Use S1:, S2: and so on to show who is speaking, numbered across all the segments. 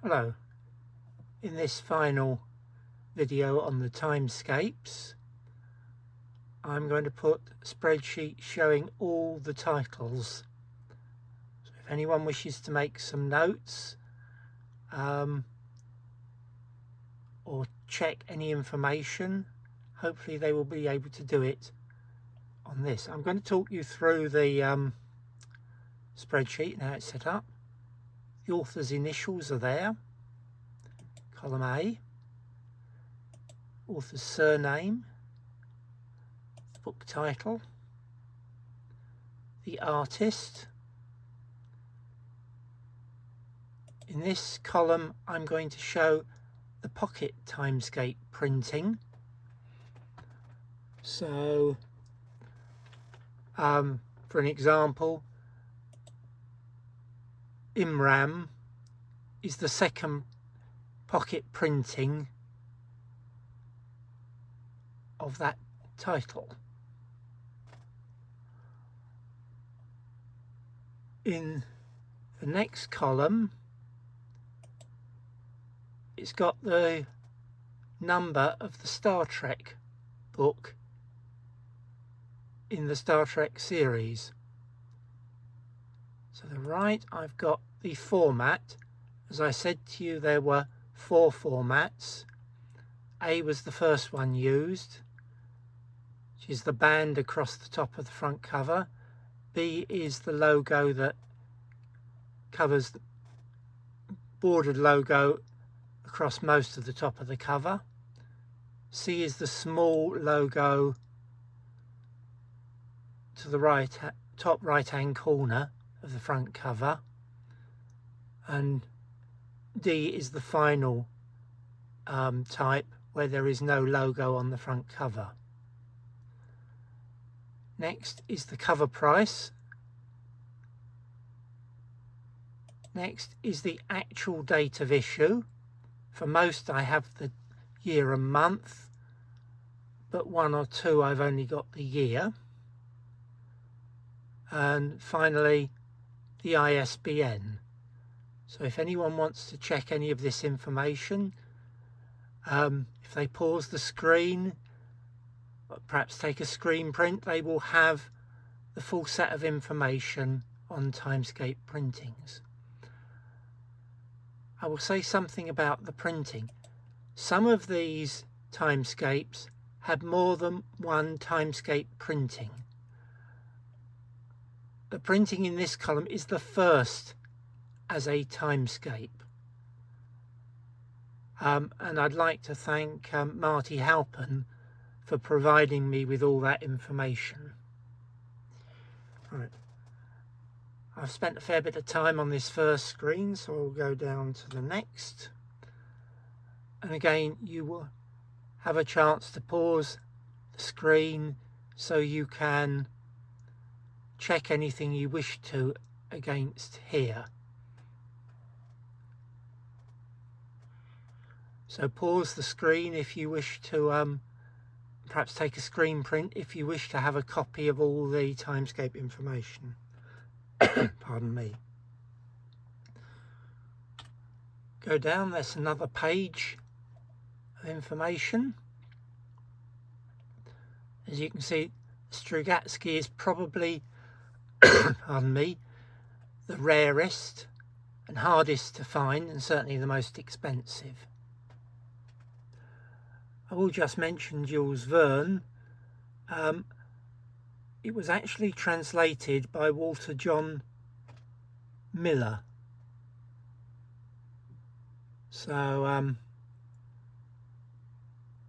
S1: Hello, in this final video on the timescapes I'm going to put a spreadsheet showing all the titles, so if anyone wishes to make some notes or check any information, hopefully they will be able to do it on this. I'm going to talk you through the spreadsheet and how it's set up. The author's initials are there. Column A, author's surname, the book title, the artist. In this column I'm going to show the pocket Timescape printing. So for an example, Imram is the second pocket printing of that title. In the next column, it's got the number of the Star Trek book in the Star Trek series. To the right, I've got the format. As I said to you, there were 4 formats. A was the first one used, which is the band across the top of the front cover. B is the logo that covers the bordered logo across most of the top of the cover. C is the small logo to the top right hand corner of the front cover, and D is the final type where there is no logo on the front cover. Next is the cover price. Next is the actual date of issue. For most I have the year and month, but 1 or 2 I've only got the year. And finally the ISBN. So if anyone wants to check any of this information, if they pause the screen, or perhaps take a screen print, they will have the full set of information on Timescape printings. I will say something about the printing. Some of these Timescapes have more than one Timescape printing. The printing in this column is the first as a Timescape. And I'd like to thank Marty Halpin for providing me with all that information. Right. I've spent a fair bit of time on this first screen, so I'll go down to the next. And again, you will have a chance to pause the screen so you can check anything you wish to against here. So pause the screen if you wish to perhaps take a screen print if you wish to have a copy of all the Timescape information. Pardon me. Go down, there's another page of information. As you can see, Strugatsky is probably pardon me, the rarest and hardest to find, and certainly the most expensive. I will just mention Jules Verne. It was actually translated by Walter John Miller. So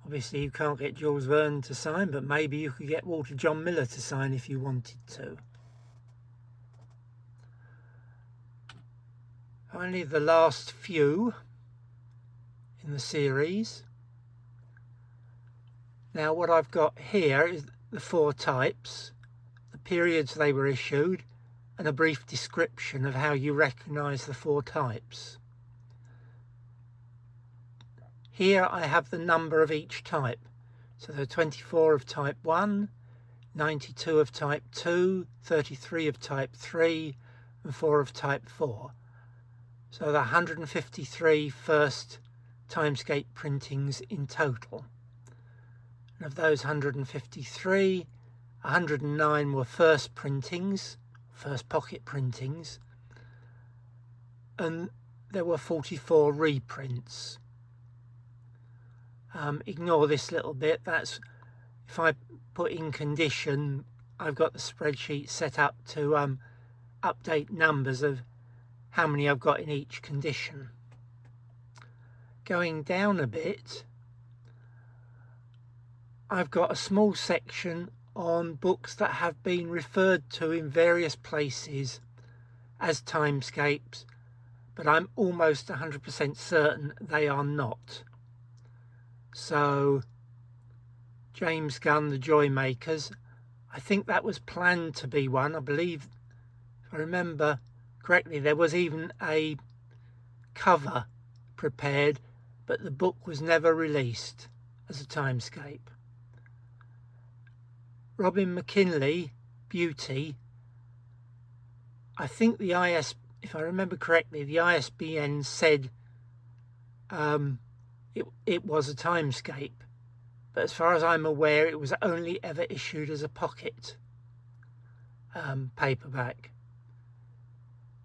S1: obviously you can't get Jules Verne to sign, but maybe you could get Walter John Miller to sign if you wanted to. Only the last few in the series. Now what I've got here is the 4 types, the periods they were issued, and a brief description of how you recognise the 4 types. Here I have the number of each type. So there are 24 of type 1, 92 of type 2, 33 of type 3, and 4 of type 4. So the 153 first Timescape printings in total. And of those 153, 109 were first printings, first pocket printings, and there were 44 reprints. Ignore this little bit. That's if I put in condition, I've got the spreadsheet set up to update numbers of how many I've got in each condition. Going down a bit, I've got a small section on books that have been referred to in various places as timescapes, but I'm almost 100% certain they are not. So James Gunn, The Joy Makers, I think that was planned to be one. I believe, if I remember correctly, there was even a cover prepared, but the book was never released as a timescape. Robin McKinley, Beauty, I think if I remember correctly, the ISBN said it was a timescape, but as far as I'm aware, it was only ever issued as a pocket paperback.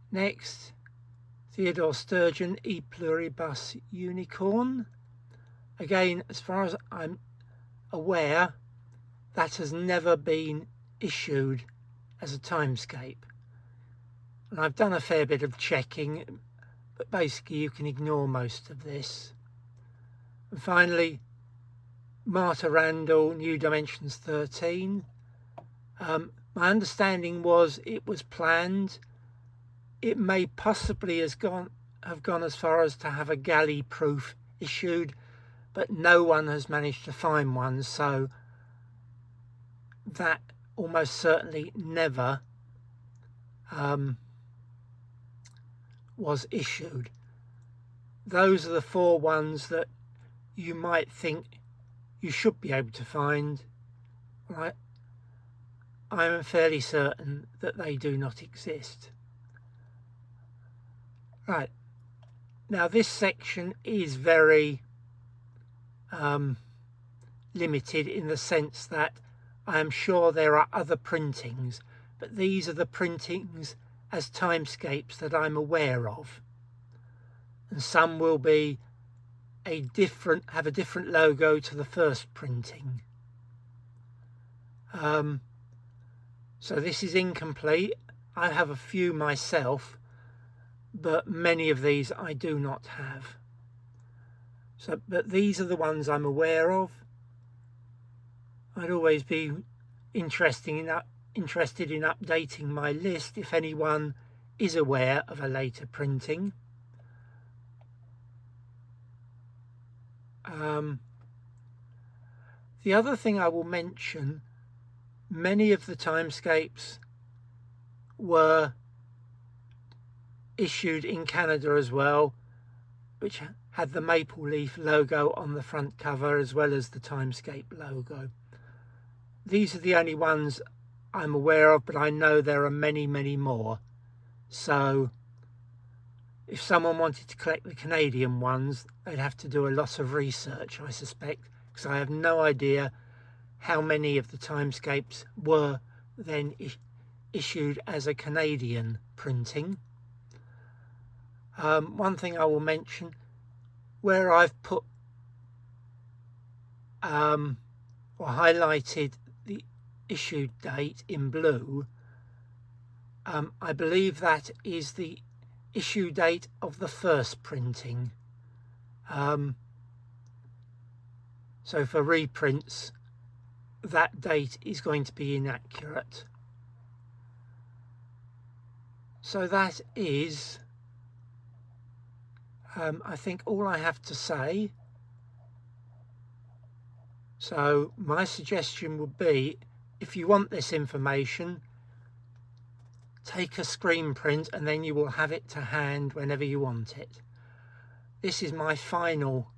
S1: Next, Theodore Sturgeon, E Pluribus Unicorn. Again, as far as I'm aware, that has never been issued as a timescape. And I've done a fair bit of checking, but basically you can ignore most of this. And finally, Martha Randall, New Dimensions 13. My understanding was it was planned. It may possibly have gone as far as to have a galley proof issued, but no one has managed to find one, so that almost certainly never was issued. Those are the 4 ones that you might think you should be able to find. I am fairly certain that they do not exist. Right, now this section is very limited in the sense that I am sure there are other printings, but these are the printings as timescapes that I'm aware of. And some will be have a different logo to the first printing. So this is incomplete. I have a few myself, but many of these I do not have. But these are the ones I'm aware of. I'd always be interested in updating my list if anyone is aware of a later printing. The other thing I will mention, many of the timescapes were issued in Canada as well, which had the maple leaf logo on the front cover as well as the Timescape logo. These are the only ones I'm aware of, but I know there are many, many more. So if someone wanted to collect the Canadian ones, they'd have to do a lot of research, I suspect, because I have no idea how many of the timescapes were then issued as a Canadian printing. One thing I will mention, where I've put or highlighted the issue date in blue, I believe that is the issue date of the first printing. So for reprints, that date is going to be inaccurate. So that is, I think, all I have to say. So my suggestion would be, if you want this information, take a screen print and then you will have it to hand whenever you want it. This is my final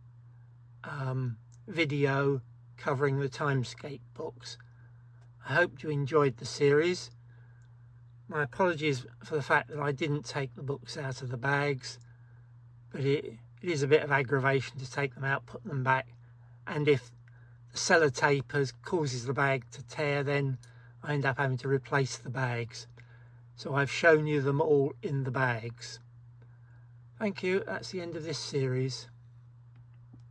S1: video covering the Timescape books. I hope you enjoyed the series. My apologies for the fact that I didn't take the books out of the bags. but it is a bit of aggravation to take them out, put them back, and if the sellotape causes the bag to tear, then I end up having to replace the bags. So I've shown you them all in the bags. Thank you, that's the end of this series.